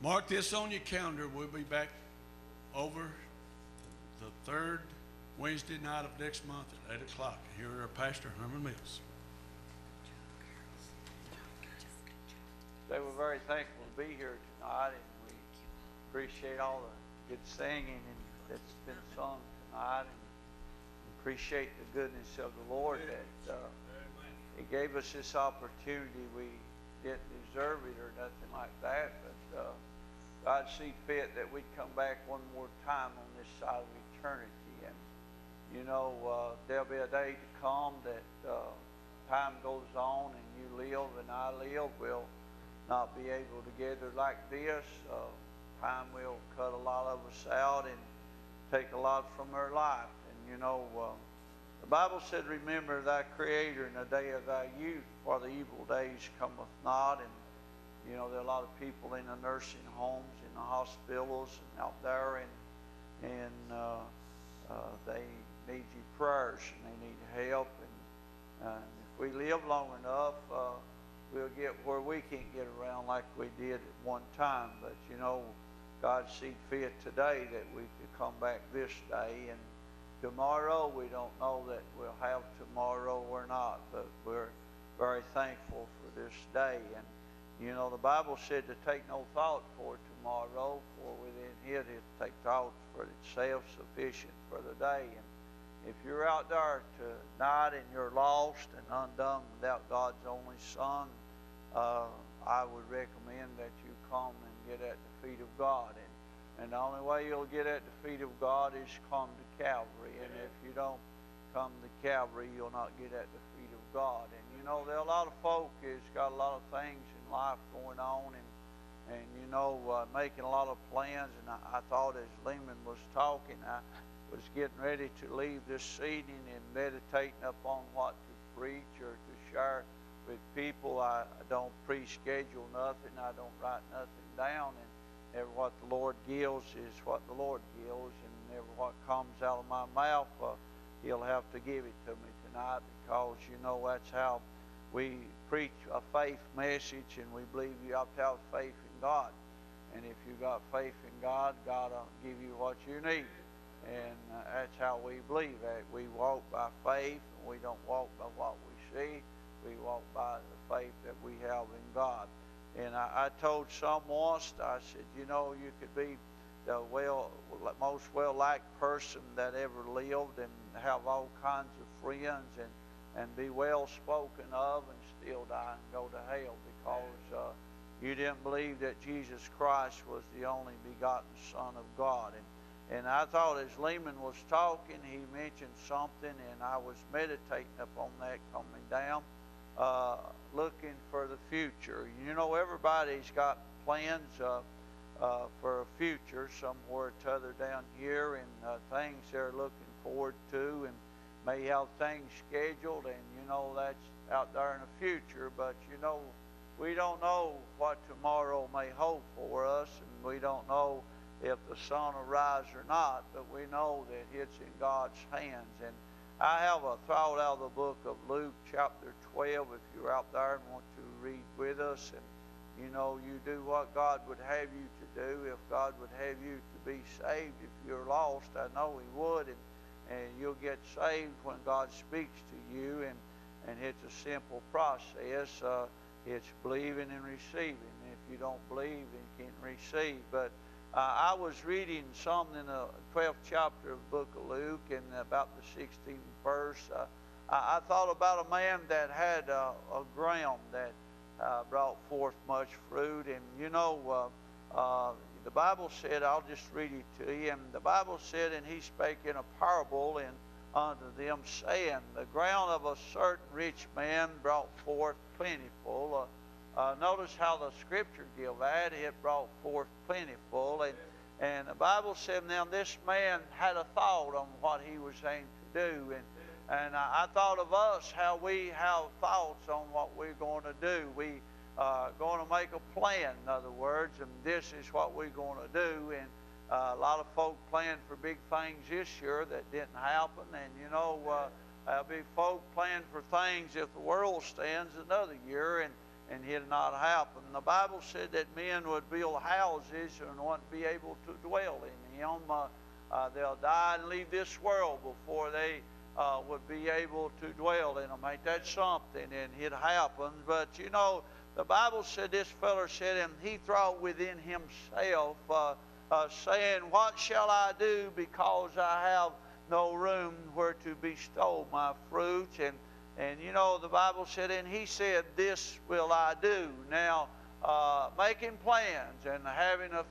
Mark this on your calendar. We'll be back over the third Wednesday night of next month at 8 o'clock here at our Pastor Herman Mills. They were very thankful to be here tonight, and we appreciate all the good singing that's been sung tonight, and appreciate the goodness of the Lord that He gave us this opportunity. We didn't deserve it or nothing like that, but God see fit that we'd come back one more time on this side of eternity. And you know, there'll be a day to come that time goes on and you live and I live. We'll not be able to gather like this. Time will cut a lot of us out and take a lot from our life. And you know, the Bible said, remember thy Creator in the day of thy youth, for the evil days cometh not. And you know, there are a lot of people in the nursing homes, in the hospitals, and out there, and they need your prayers and they need help. And if we live long enough, we'll get where we can't get around like we did at one time. But you know, God see fit today that we could come back this day, and tomorrow we don't know that we'll have tomorrow or not, but we're very thankful for this day. And you know, the Bible said to take no thought for tomorrow, for within it take thought for itself sufficient for the day. And if you're out there tonight and you're lost and undone without God's only Son, I would recommend that you come and get at the feet of God. And the only way you'll get at the feet of God is come to Calvary. And if you don't come to Calvary, you'll not get at the feet of God. And you know, there are a lot of folk that's got a lot of things in life going on, and you know, making a lot of plans. And I thought as Lehman was talking, I was getting ready to leave this evening and meditating upon what to preach or to share with people. I don't pre-schedule nothing. I don't write nothing down. And ever what the Lord gives is what the Lord gives. And ever what comes out of my mouth, He'll have to give it to me tonight, because you know that's how we preach a faith message, and we believe you have to have faith in God. And if you got faith in God, God will give you what you need. And that's how we believe that. We walk by faith, and we don't walk by what we see. We walk by the faith that we have in God. And I told some once, I said, you know, you could be the most well-liked person that ever lived and have all kinds of friends and be well spoken of and still die and go to hell because you didn't believe that Jesus Christ was the only begotten Son of God. And I thought as Lehman was talking, he mentioned something, and I was meditating upon that coming down, looking for the future. You know, everybody's got plans for a future somewhere or t'other down here, and things they're looking forward to, and may have things scheduled, and you know, that's out there in the future. But you know, we don't know what tomorrow may hold for us, and we don't know if the sun will rise or not, but we know that it's in God's hands. And I have a thought out of the book of Luke chapter 12, if you're out there and want to read with us. And you know, you do what God would have you to do. If God would have you to be saved, if you're lost, I know He would, and you'll get saved when God speaks to you. And it's a simple process. It's believing and receiving. If you don't believe, then you can't receive. But I was reading something in the 12th chapter of the book of Luke, and about the 16th verse. I thought about a man that had a ground that brought forth much fruit. And you know, the Bible said, I'll just read it to you. And the Bible said, and he spake in a parable and unto them, saying, the ground of a certain rich man brought forth plentiful. Notice how the Scripture give that. It brought forth plentiful. And the Bible said, now this man had a thought on what he was aimed to do. And I thought of us, how we have thoughts on what we're going to do. We going to make a plan, in other words, and this is what we're going to do. And a lot of folk planned for big things this year that didn't happen. And, you know, there'll be folk planned for things if the world stands another year. and it not happen. The Bible said that men would build houses and wouldn't be able to dwell in them. They'll die and leave this world before they would be able to dwell in them. Ain't that something? And it happens. But you know, the Bible said this feller said, and he thought within himself, saying, what shall I do, because I have no room where to bestow my fruits? And you know, the Bible said, and he said, this will I do. Now, making plans and having a